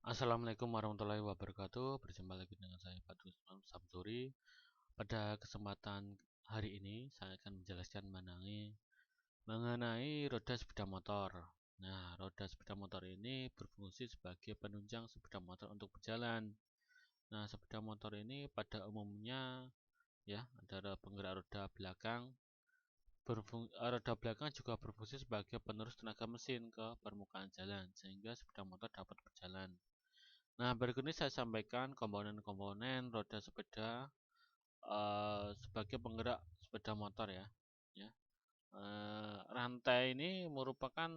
Assalamualaikum warahmatullahi wabarakatuh. Berjumpa lagi dengan saya Pak Dusman Samsuri. Pada kesempatan hari ini saya akan menjelaskan mengenai roda sepeda motor. Nah, roda sepeda motor ini berfungsi sebagai penunjang sepeda motor untuk berjalan. Nah, sepeda motor ini pada umumnya ya ada penggerak roda belakang. Roda belakang juga berfungsi sebagai penerus tenaga mesin ke permukaan jalan sehingga sepeda motor dapat berjalan. Nah, berikut ini saya sampaikan komponen-komponen roda sepeda sebagai penggerak sepeda motor ya. Ya. Rantai ini merupakan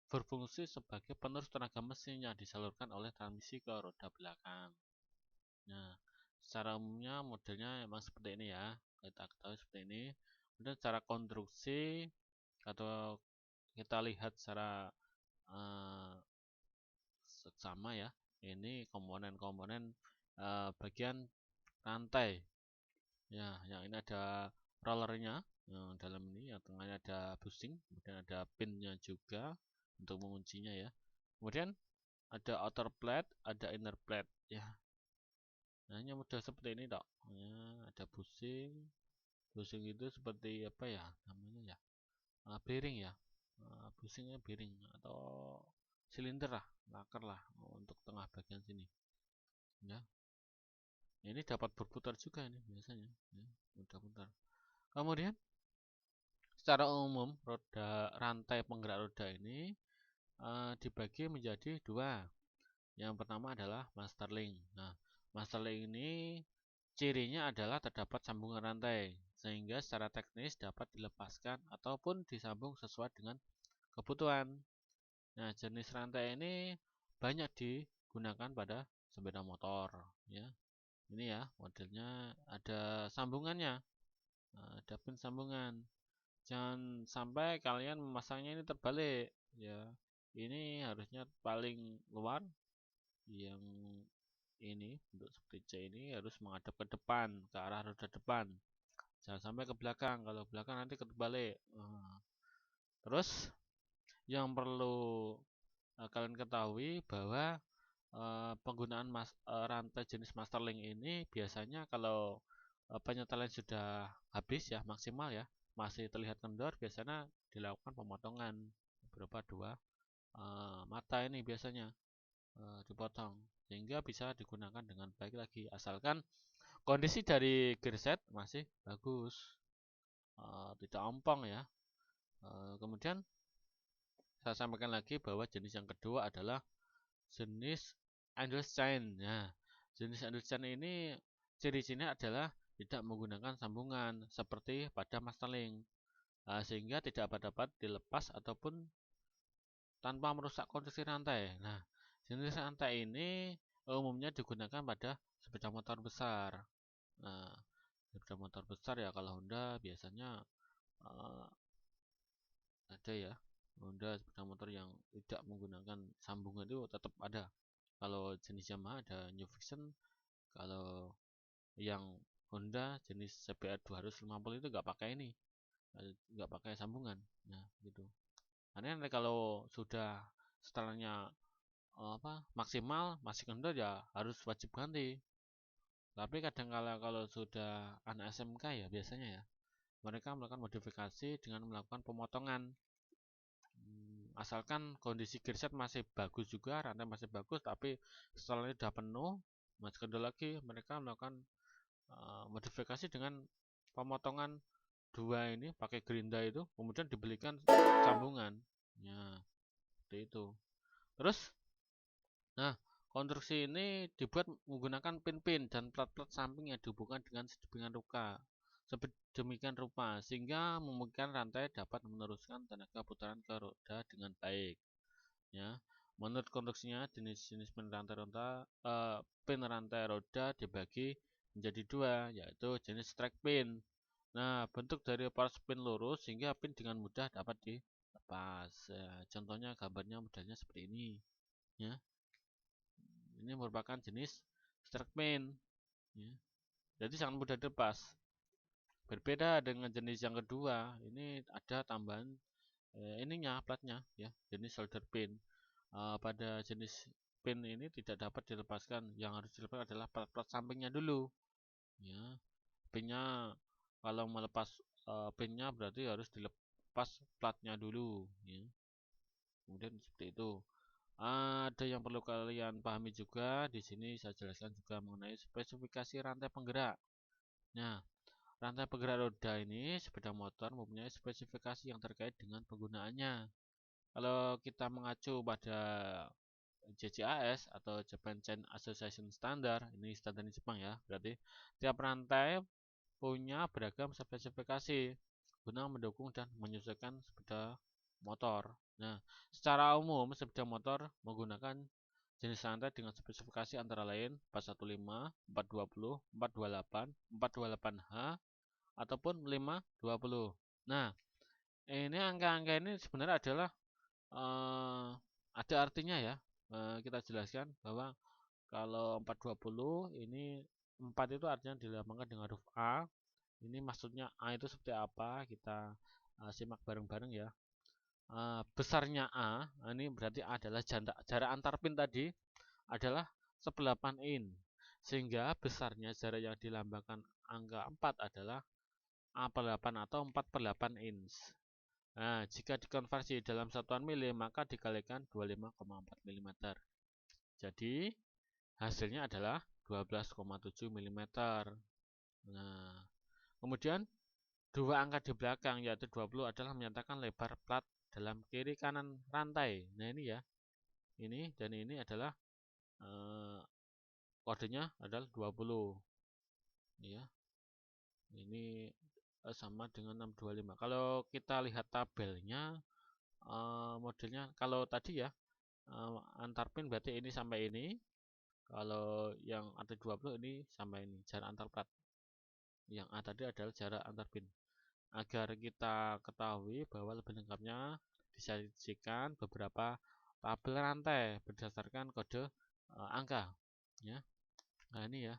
berfungsi sebagai penerus tenaga mesin yang disalurkan oleh transmisi ke roda belakang. Nah, secara umumnya modelnya memang seperti ini ya. Kita ketahui seperti ini. Kemudian secara konstruksi atau kita lihat secara eh, seksama ya. Ini komponen-komponen bagian rantai ya, yang ini ada rollernya yang dalam ini, yang tengahnya ada bushing, kemudian ada pinnya juga untuk menguncinya ya, kemudian ada outer plate, ada inner plate ya. Nah, ini mudah seperti ini dok ya, ada bushing. Bushing itu seperti apa ya namanya ya, bearing ya. Bushingnya bearing atau silinder lah, laker lah untuk tengah bagian sini ya. Ini dapat berputar juga ini biasanya ya, mudah-mutar. Kemudian secara umum rantai penggerak roda ini dibagi menjadi dua. Yang pertama adalah master link. Nah, master link ini cirinya adalah terdapat sambungan rantai sehingga secara teknis dapat dilepaskan ataupun disambung sesuai dengan kebutuhan. Nah, jenis rantai ini banyak digunakan pada sepeda motor ya. Ini ya modelnya ada sambungannya. Nah, ada pin sambungan. Jangan sampai kalian memasangnya ini terbalik ya. Ini harusnya paling luar, yang ini untuk seperti C ini harus menghadap ke depan, ke arah roda depan. Jangan sampai ke belakang, kalau belakang nanti terbalik. Terus yang perlu kalian ketahui bahwa penggunaan rantai jenis Masterlink ini biasanya kalau penyetelan sudah habis ya, maksimal ya, masih terlihat kendor, biasanya dilakukan pemotongan beberapa dua mata ini biasanya dipotong sehingga bisa digunakan dengan baik lagi, asalkan kondisi dari gearset masih bagus, tidak ompong ya. Kemudian saya sampaikan lagi bahwa jenis yang kedua adalah jenis endless chain. Nah, jenis endless chain ini ciri-cirinya adalah tidak menggunakan sambungan seperti pada Masterlink, sehingga tidak dapat dilepas ataupun tanpa merusak konstruksi rantai. Nah, jenis rantai ini umumnya digunakan pada sepeda motor besar. Nah, sepeda motor besar ya, kalau Honda biasanya uh, ada ya. Honda sepeda motor yang tidak menggunakan sambungan itu tetap ada. Kalau jenis Yamaha ada New Vision, kalau yang Honda jenis CBR 250 itu nggak pakai ini, nggak pakai sambungan. Nah, gitu. Karena nanti kalau sudah setelahnya maksimal masih kendor ya harus wajib ganti. Tapi kadang kala kalau sudah anak SMK ya biasanya ya, mereka melakukan modifikasi dengan melakukan pemotongan. Asalkan kondisi gearset masih bagus juga, rantai masih bagus, tapi setelah sudah penuh masih kendor lagi, mereka melakukan modifikasi dengan pemotongan dua ini pakai gerinda itu, kemudian dibelikan sambungan ya, seperti itu. Terus nah, konstruksi ini dibuat menggunakan pin-pin dan plat-plat samping yang dihubungkan dengan sedemikian rupa sehingga memungkinkan rantai dapat meneruskan tenaga putaran ke roda dengan baik ya. Menurut konstruksinya, jenis-jenis pin rantai roda dibagi menjadi dua, yaitu jenis track pin. Nah, bentuk dari poros pin lurus sehingga pin dengan mudah dapat dilepas ya, contohnya gambarnya modelnya seperti ini ya. Ini merupakan jenis track pin ya. Jadi sangat mudah dilepas. Berbeda dengan jenis yang kedua, ini ada tambahan ininya platnya ya, jenis solder pin. Pada jenis pin ini tidak dapat dilepaskan. Yang harus dilepaskan adalah plat sampingnya dulu. Ya, pinnya kalau melepas pinnya berarti harus dilepas platnya dulu. Ya. Kemudian seperti itu. Ada yang perlu kalian pahami juga. Di sini saya jelaskan juga mengenai spesifikasi rantai penggerak. Nah, rantai penggerak roda ini sepeda motor mempunyai spesifikasi yang terkait dengan penggunaannya. Kalau kita mengacu pada JCAS atau Japan Chain Association Standard, ini standar di Jepang ya, berarti tiap rantai punya beragam spesifikasi guna mendukung dan menyesuaikan sepeda motor. Nah, secara umum sepeda motor menggunakan jenis rantai dengan spesifikasi antara lain 415, 420, 428, 428H ataupun 520. Nah, ini angka-angka ini sebenarnya adalah ada artinya ya. Kita jelaskan bahwa kalau 420 ini 4 itu artinya dilambangkan dengan huruf A. Ini maksudnya A itu seperti apa? Kita simak bareng-bareng ya. Besarnya A, ini berarti adalah jarak antar pin tadi adalah 18 in. Sehingga besarnya jarak yang dilambangkan angka 4 adalah A8 atau 4/8 inch. Nah, jika dikonversi dalam satuan mili, maka dikalikan 25,4 mm. Jadi, hasilnya adalah 12,7 mm. Nah, kemudian dua angka di belakang yaitu 20 adalah menyatakan lebar plat dalam kiri kanan rantai. Nah, ini ya. Ini dan ini adalah kodenya adalah 20. Ya. Ini sama dengan 625. Kalau kita lihat tabelnya modelnya kalau tadi ya antar pin berarti ini sampai ini. Kalau yang ada 20 ini sampai ini jarak antar plat. Yang A tadi adalah jarak antar pin. Agar kita ketahui bahwa lebih lengkapnya disajikan beberapa tabel rantai berdasarkan kode angka ya. Nah, ini ya.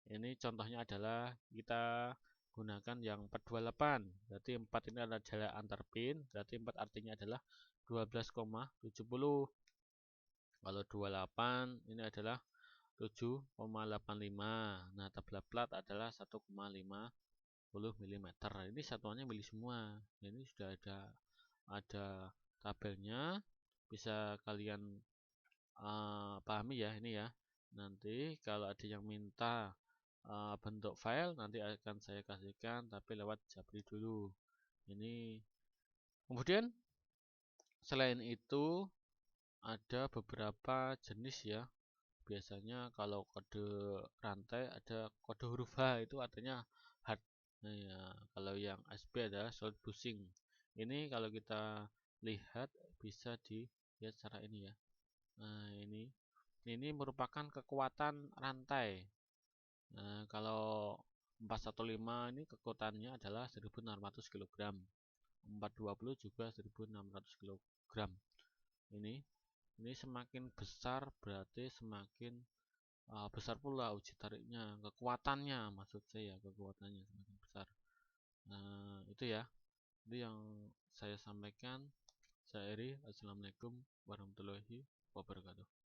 Ini contohnya adalah kita gunakan yang 428. Berarti 4 ini adalah jarak antar pin, berarti 4 artinya adalah 12,70. Kalau 28 ini adalah 7,85. Nah, tabel plat adalah 1,50 mm. Ini satuannya mili semua. Ini sudah ada tabelnya. Bisa kalian pahami ya ini ya. Nanti kalau ada yang minta bentuk file nanti akan saya kasihkan tapi lewat Japri dulu. Ini kemudian selain itu ada beberapa jenis ya. Biasanya kalau kode rantai ada kode huruf H itu artinya hard. Nah, ya, kalau yang SB adalah solid bushing. Ini kalau kita lihat bisa dilihat secara ini ya. Nah, ini merupakan kekuatan rantai. Nah, kalau 415 ini kekuatannya adalah 1600 kg. 420 juga 1600 kg. Ini semakin besar berarti semakin besar pula uji tariknya, kekuatannya maksud saya, kekuatannya semakin besar. Nah, itu ya. Itu yang saya sampaikan. Saya Eri. Assalamualaikum warahmatullahi wabarakatuh.